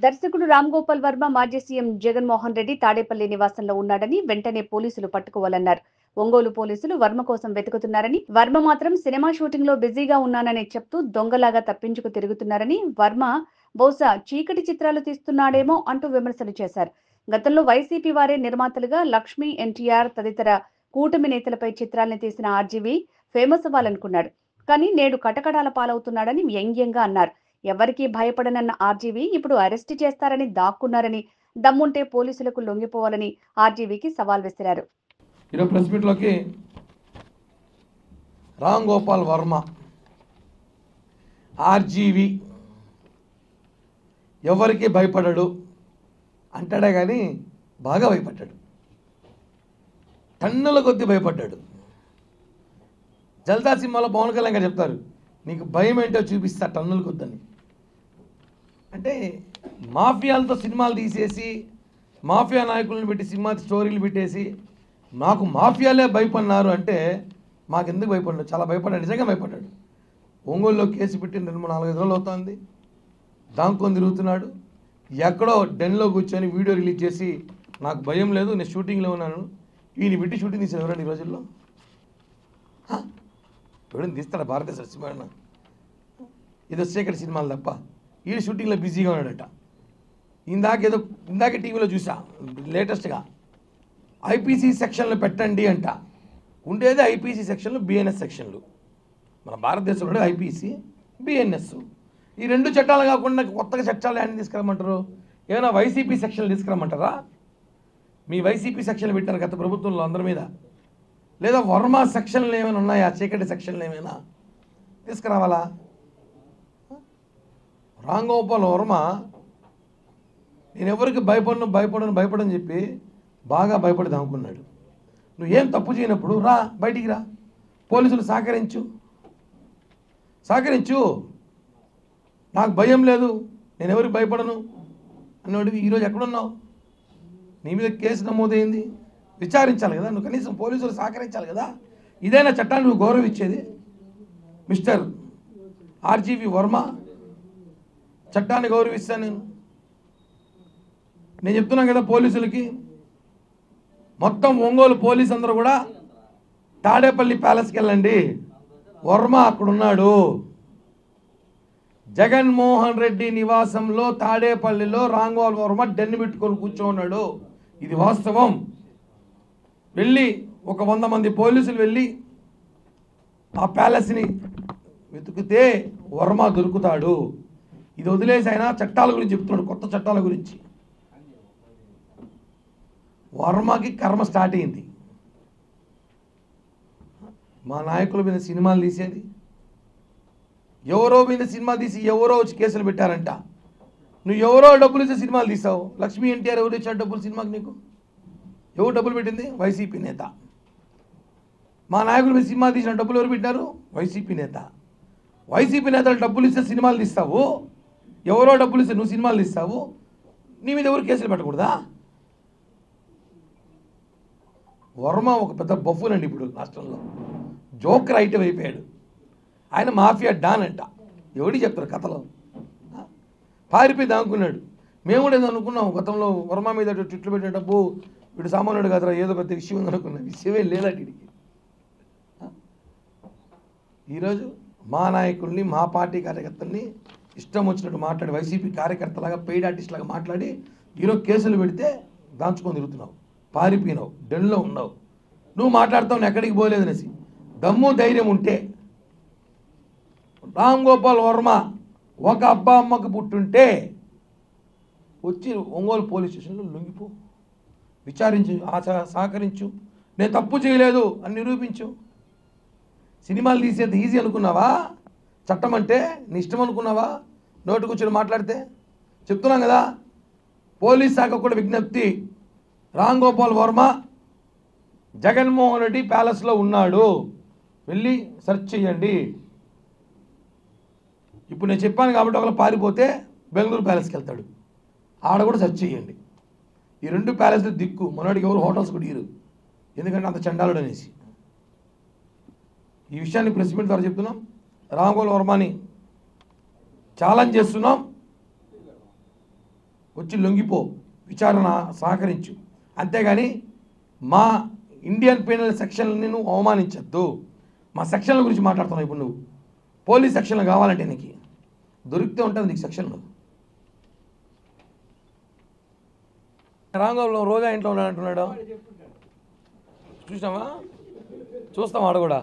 దర్శకుడు రామ్ గోపాల్ వర్మ మాజీ సీఎం జగన్మోహన్ రెడ్డి తాడేపల్లి నివాసంలో ఉన్నాడని వెంటనే పోలీసులు పట్టుకోవాలన్నారు. ఒంగోలు పోలీసులు వర్మ కోసం వెతుకుతున్నారని, వర్మ మాత్రం సినిమా షూటింగ్ లో బిజీగా ఉన్నానని చెప్తూ దొంగలాగా తప్పించుకు తిరుగుతున్నారని, వర్మ బహుశా చీకటి చిత్రాలు తీస్తున్నాడేమో అంటూ విమర్శలు చేశారు. గతంలో వైసీపీ వారే నిర్మాతలుగా లక్ష్మీ, ఎన్టీఆర్ తదితర కూటమి నేతలపై చిత్రాల్ని తీసిన ఆర్జీవీ ఫేమస్ అవ్వాలనుకున్నాడు. కానీ నేడు కటకటాల పాలవుతున్నాడని వ్యంగ్యంగా అన్నారు. ఎవరికీ భయపడనన్న ఆర్జీవీ ఇప్పుడు అరెస్టు చేస్తారని దాక్కున్నారని, దమ్ముంటే పోలీసులకు లొంగిపోవాలని ఆర్జీవీకి సవాల్ విసిరారు. ఈరోజు ప్రెస్ మీట్లోకి రామ్ గోపాల్ వర్మ ఆర్జీవీ ఎవరికి భయపడడు అంటాడే కానీ బాగా భయపడ్డాడు. టన్నుల కొద్దీ భయపడ్డాడు. జల్దా సినిమాలో పవన్ కళ్యాణ్ గారు చెప్తారు, నీకు భయం ఏంటో చూపిస్తా టన్నుల కొద్దని. అంటే మాఫియాలతో సినిమాలు తీసేసి మాఫియా నాయకులను పెట్టి సినిమా స్టోరీలు పెట్టేసి నాకు మాఫియాలే భయపడినారు అంటే మాకెందుకు భయపడ్డాడు? చాలా భయపడ్డాడు, నిజంగా భయపడ్డాడు. ఒంగోలులో కేసు పెట్టి 2-4 రోజులు అవుతుంది, దాంకొని తిరుగుతున్నాడు. ఎక్కడో డెన్లో కూర్చొని వీడియో రిలీజ్ చేసి నాకు భయం లేదు, నేను షూటింగ్లో ఉన్నాను. ఈయన పెట్టి షూటింగ్ తీసాడు ఎవరండి ఈ రోజుల్లో? ఎవరైనా తీస్తాడా భారతదేశ సినిమా? ఇది చీకటి సినిమాలు తప్ప. ఈయన షూటింగ్లో బిజీగా ఉన్నాడట. ఇందాకే టీవీలో చూసా లేటెస్ట్గా ఐపీసీ సెక్షన్లు పెట్టండి అంట. ఉండేది ఐపీసీ సెక్షన్లు, బిఎన్ఎస్ సెక్షన్లు. మన భారతదేశంలో ఐపీసీ, బిఎన్ఎస్. ఈ 2 చట్టాలు కాకుండా కొత్తగా చట్టాలు ఏమైనా తీసుకురమ్మంటారు? ఏమైనా వైసీపీ సెక్షన్లు తీసుకురమ్మంటారా? మీ వైసీపీ సెక్షన్లు పెట్టారు గత ప్రభుత్వంలో అందరి మీద. లేదా వర్మ సెక్షన్లు ఏమైనా ఉన్నాయా? చీకటి సెక్షన్లు ఏమైనా తీసుకురావాలా? రామ్ గోపాల్ వర్మ నేను ఎవరికి భయపడని చెప్పి బాగా భయపడి దాముకున్నాడు. నువ్వేం తప్పు చేయనప్పుడు రా, బయటికి రా, పోలీసులు సహకరించు. నాకు భయం లేదు, నేను ఎవరికి భయపడను అన్నవాడివి ఈరోజు ఎక్కడున్నావు? నీ మీద కేసు నమోదైంది, విచారించాలి కదా, నువ్వు కనీసం పోలీసులు సహకరించాలి కదా. ఇదైనా చట్టాన్ని నువ్వు గౌరవించేది? మిస్టర్ ఆర్జీవీ వర్మ, చట్టాన్ని గౌరవిస్తాను నేను చెప్తున్నాను కదా పోలీసులకి. మొత్తం ఒంగోలు పోలీసు అందరూ కూడా తాడేపల్లి ప్యాలెస్కి వెళ్ళండి, వర్మ అక్కడున్నాడు. జగన్మోహన్ రెడ్డి నివాసంలో తాడేపల్లిలో రామ్ గోపాల్ వర్మ డెన్ను పెట్టుకొని కూర్చోన్నాడు. ఇది వాస్తవం. వెళ్ళి ఒక 100 మంది పోలీసులు వెళ్ళి ఆ ప్యాలెస్ని వెతుకుతే వర్మ దొరుకుతాడు. ఇది వదిలేసి ఆయన చట్టాల గురించి చెప్తున్నాడు, కొత్త చట్టాల గురించి. వర్మకి కర్మ స్టార్ట్ అయింది. మా నాయకుల మీద సినిమాలు తీసేది, ఎవరో మీద సినిమా తీసి ఎవరో వచ్చి కేసులు పెట్టారంట. నువ్వు ఎవరో డబ్బులు ఇచ్చే సినిమాలు తీసావు. లక్ష్మీ, ఎన్టీఆర్ ఎవరు ఇచ్చారు డబ్బులు సినిమాకి? నీకు ఎవరు డబ్బులు పెట్టింది? వైసీపీ నేత. మా నాయకుల మీద సినిమా తీసిన డబ్బులు ఎవరు పెట్టారు? వైసీపీ నేత. వైసీపీ నేతలు డబ్బులు ఇస్తే సినిమాలు తీస్తావు, ఎవరో డబ్బులు ఇస్తే నువ్వు సినిమాలు తీస్తావు. నీ మీద ఎవరు కేసులు పెట్టకూడదా? వర్మ ఒక పెద్ద బఫూన్ అండి ఇప్పుడు రాష్ట్రంలో. జోకర్ ఐటమ్ అయిపోయాడు. ఆయన మాఫియా డాన్ అంట. ఎవరికి చెప్తారు కథలో? పారిపోయి దాక్కున్నాడు. మేము కూడా ఏదో అనుకున్నాం గతంలో, వర్మ మీద ట్విట్లు పెట్టేటప్పుడు వీడు సామాన్యుడు కదరా, ఏదో పెద్ద విషయం ఉందనుకున్నాం. విషయమే లేదట వీడికి. ఈరోజు మా నాయకుల్ని, మా పార్టీ కార్యకర్తల్ని ఇష్టం వచ్చినట్టు మాట్లాడి, వైసీపీ కార్యకర్తలాగా పెయిడ్ ఆర్టిస్ట్ లాగా మాట్లాడి ఈరోజు కేసులు పెడితే దాంచుకొని తిరుగుతున్నావు, పారిపోయినావు, డెన్లో ఉన్నావు. నువ్వు మాట్లాడతావు నేను ఎక్కడికి పోలేదనేసి. దమ్ము ధైర్యం ఉంటే రామ్ గోపాల్ వర్మ ఒక అబ్బా అమ్మకు పుట్టుంటే వచ్చి ఒంగోలు పోలీస్ స్టేషన్లో లొంగిపో, విచారించు, సహకరించు, నేను తప్పు చేయలేదు అని నిరూపించు. సినిమాలు తీసేది ఈజీ అనుకున్నావా? చట్టం అంటే నీ ఇష్టం అనుకున్నావా? నోటు కూర్చొని మాట్లాడితే చెప్తున్నాం కదా. పోలీస్ శాఖ కూడా విజ్ఞప్తి, రామ్ గోపాల్ వర్మ జగన్మోహన్ రెడ్డి ప్యాలెస్లో ఉన్నాడు, వెళ్ళి సెర్చ్ చేయండి. ఇప్పుడు నేను చెప్పాను కాబట్టి ఒకవేళ పారిపోతే బెంగళూరు ప్యాలెస్కి వెళ్తాడు, ఆడ కూడా సెర్చ్ చేయండి. ఈ 2 ప్యాలెస్లు దిక్కు. మనోడికి ఎవరు హోటల్స్ కూడా ఇరు, ఎందుకంటే అంత చండాలుడు అనేసి. ఈ విషయాన్ని ప్రెస్ మీట్ ద్వారా చెప్తున్నాం. రామ్ గోపాల్ వర్మని ఛాలెంజ్ చేస్తున్నాం. వచ్చి లొంగిపో, విచారణ సహకరించు. అంతేగాని మా ఇండియన్ పీనల్ సెక్షన్లని నువ్వు అవమానించద్దు. మా సెక్షన్ల గురించి మాట్లాడుతున్నావు ఇప్పుడు నువ్వు. పోలీస్ సెక్షన్లు కావాలంటే నీకు దొరికితే ఉంటుంది నీకు సెక్షన్లు. రాంగోపాల్ రోజా ఇంట్లో ఉన్నాడు అంటున్నాడు, చూసావా? చూస్తాం ఆడ కూడా.